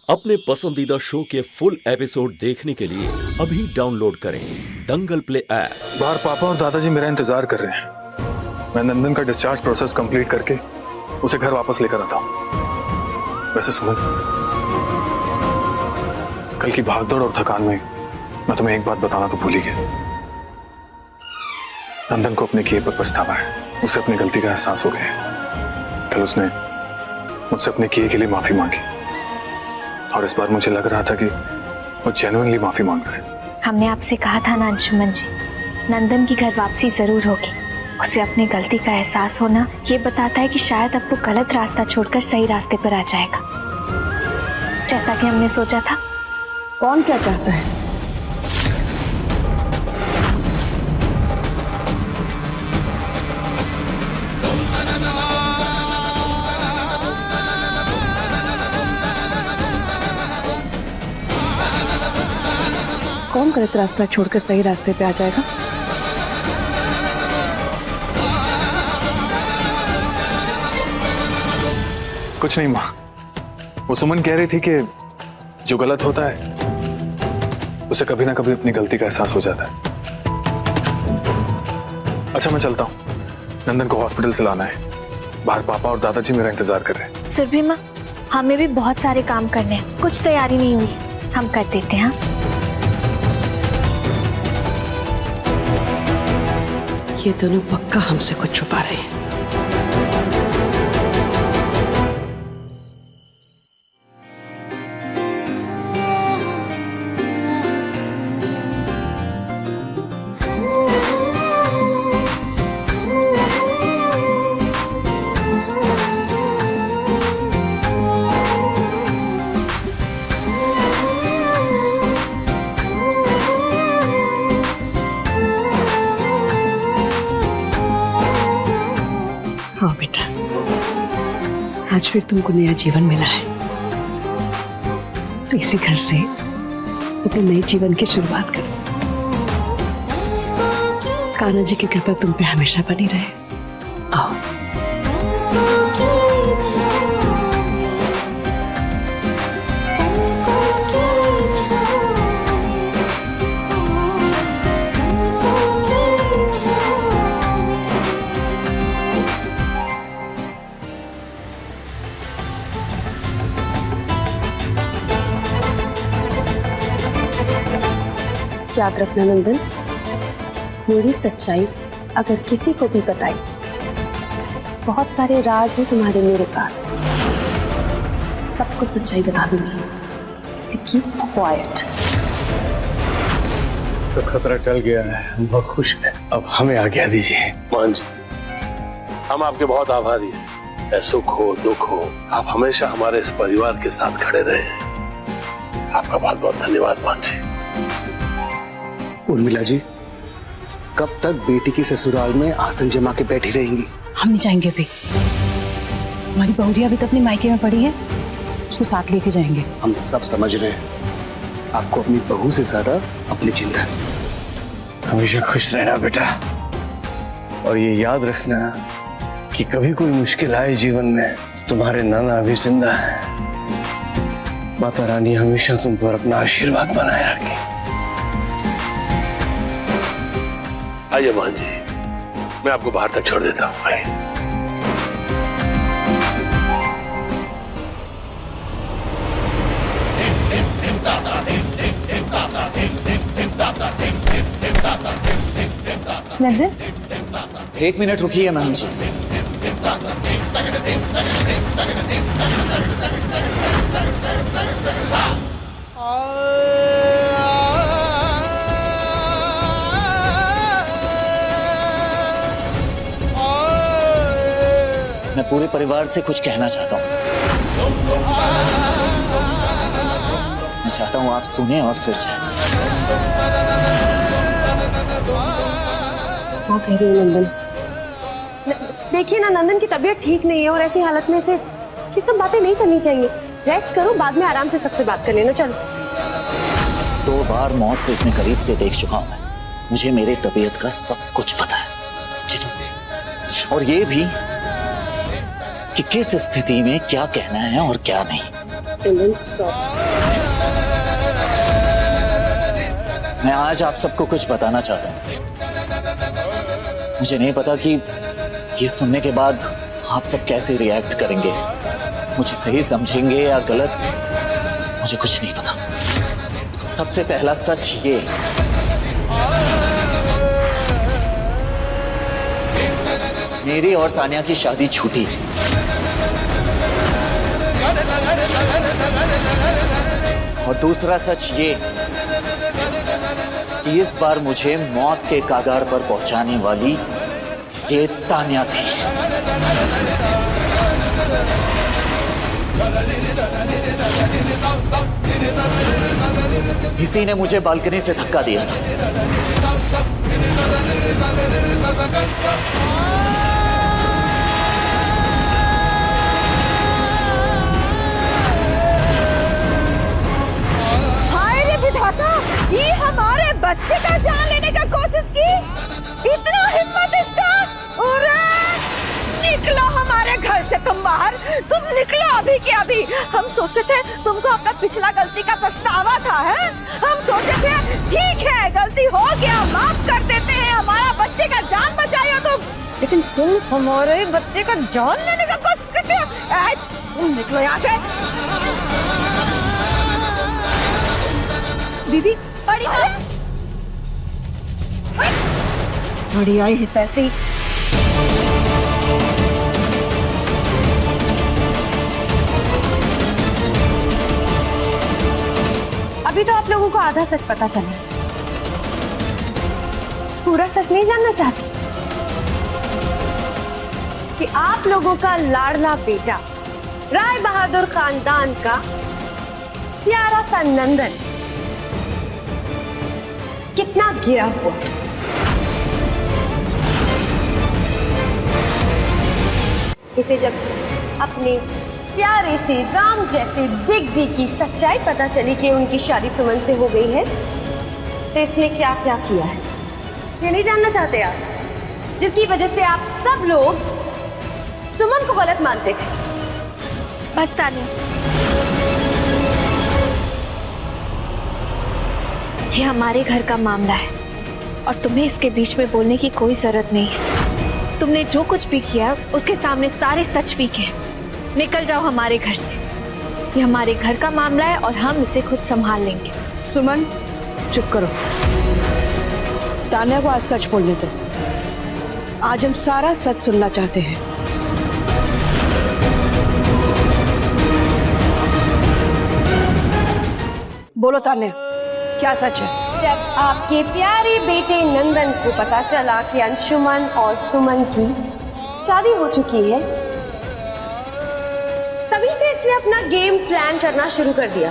अपने पसंदीदा शो के फुल एपिसोड देखने के लिए अभी डाउनलोड करें दंगल प्ले ऐप। बाहर पापा और दादाजी मेरा इंतजार कर रहे हैं। मैं नंदन का डिस्चार्ज प्रोसेस कंप्लीट करके उसे घर वापस लेकर आता हूँ। वैसे सुमन, कल की भागदौड़ और थकान में मैं तुम्हें एक बात बताना तो भूल ही गया। नंदन को अपने किए पर पछतावा है। उसे अपनी गलती का एहसास हो गया। कल उसने मुझसे अपने किए के लिए माफी मांगी और इस बार मुझे लग रहा था कि वो जेन्युइनली माफी मांग रहा है। हमने आपसे कहा था ना अंशुमन जी, नंदन की घर वापसी जरूर होगी। उसे अपनी गलती का एहसास होना ये बताता है कि शायद अब वो गलत रास्ता छोड़कर सही रास्ते पर आ जाएगा, जैसा कि हमने सोचा था। कौन क्या चाहता है? कौन गलत रास्ता छोड़कर सही रास्ते पे आ जाएगा? कुछ नहीं माँ, वो सुमन कह रही थी कि जो गलत होता है उसे कभी ना कभी अपनी गलती का एहसास हो जाता है। अच्छा मैं चलता हूँ, नंदन को हॉस्पिटल से लाना है। बाहर पापा और दादाजी मेरा इंतजार कर रहे हैं। सुरभि माँ, हमें भी बहुत सारे काम करने हैं, कुछ तैयारी नहीं हुई, हम कर देते हैं। ये दोनों पक्का हमसे कुछ छुपा रहे हैं। हाँ बेटा, आज फिर तुमको नया जीवन मिला है, तो इसी घर से अपने नए जीवन की शुरुआत करो। कान्हा जी की कृपा तुम पे हमेशा बनी रहे। आओ। याद रखना नंदन, मेरी सच्चाई अगर किसी को भी बताई, बहुत सारे राज हैं तुम्हारे मेरे पास, सबको सच्चाई बता दूंगी, इसलिए कीप क्वाइट। तो खतरा टल गया है, हम बहुत खुश हैं। अब हमें आज्ञा दीजिए। मान जी, हम आपके बहुत आभारी हैं। सुख हो दुख हो, आप हमेशा हमारे इस परिवार के साथ खड़े रहे हैं। आपका बहुत बहुत धन्यवाद मान जी। उर्मिला जी, कब तक बेटी के ससुराल में आसन जमा के बैठी रहेंगी? हम नहीं जाएंगे अभी। हमारी बहुरिया भी तो अपनी मायके में पड़ी है, उसको साथ लेके जाएंगे। हम सब समझ रहे हैं, आपको अपनी बहू से ज्यादा अपनी चिंता है। हमेशा खुश रहना बेटा, और ये याद रखना कि कभी कोई मुश्किल आए जीवन में, तुम्हारे नाना अभी जिंदा है। माता रानी हमेशा तुम पर अपना आशीर्वाद बनाए रखे। आइए मान जी, मैं आपको बाहर तक छोड़ देता हूँ। आइए। नंदन, एक मिनट रुकिए मैम जी। मैं पूरे परिवार से कुछ कहना चाहता हूँ। मैं चाहता हूँ आप सुने और फिर जाए। क्या कह रही हो नंदन? देखिए ना, नंदन की तबीयत ठीक नहीं है और ऐसी हालत में से ये सब बातें नहीं करनी चाहिए। रेस्ट करो, बाद में आराम से सबसे बात कर लेना। चलो। 2 बार मौत को इतने करीब से देख चुका हूं मैं। मुझे मेरे तबीयत का सब कुछ पता है, समझे तुम? और ये भी कि किस स्थिति में क्या कहना है और क्या नहीं। नंदन स्टॉप। मैं आज आप सबको कुछ बताना चाहता हूँ। मुझे नहीं पता कि ये सुनने के बाद आप सब कैसे रिएक्ट करेंगे, मुझे सही समझेंगे या गलत, मुझे कुछ नहीं पता। तो सबसे पहला सच ये, मेरी और तानिया की शादी छूटी। और दूसरा सच ये कि इस बार मुझे मौत के कागार पर पहुंचाने वाली ये तानिया थी। इसी ने मुझे बालकनी से धक्का दिया था। हाय रे विधाता, ये हमारे बच्चे का जान लेने का कोशिश की, इतना हिम्मत इसका। और निकलो हमारे घर से तुम बाहर, तुम निकलो अभी के अभी। हम सोचे थे तुमको अपना पिछला गलती का पछतावा था, है? हम सोचे थे ठीक है गलती हो गया, माफ कर देते हैं, हमारा बच्चे का जान बचाई हो तुम, लेकिन तुम हमारे बच्चे का जान लेने का कोशिश करते हो। तुम निकलो यहाँ से। दीदी बड़ी बड़ी आई है पैसे। अभी तो आप लोगों को आधा सच पता चला, पूरा सच नहीं जानना चाहती कि आप लोगों का लाडला बेटा राय बहादुर खानदान का प्यारा सा नंदन कितना गिरा हुआ। इसे जब अपने प्यारे से राम जैसे बिग बी की सच्चाई पता चली कि उनकी शादी सुमन से हो गई है, तो इसने क्या क्या किया है ये नहीं जानना चाहते आप, जिसकी वजह से आप सब लोग सुमन को गलत मानते थे। बस तानिया, ये हमारे घर का मामला है और तुम्हें इसके बीच में बोलने की कोई जरूरत नहीं है। तुमने जो कुछ भी किया उसके सामने सारे सच फीके हैं। निकल जाओ हमारे घर से, ये हमारे घर का मामला है और हम इसे खुद संभाल लेंगे। सुमन चुप करो, तानिया को आज सच बोलने दो। आज हम सारा सच सुनना चाहते हैं। बोलो तानिया, क्या सच है? जब आपके प्यारे बेटे नंदन को पता चला कि अंशुमन और सुमन की शादी हो चुकी है, तभी से इसने अपना गेम प्लान करना शुरू कर दिया।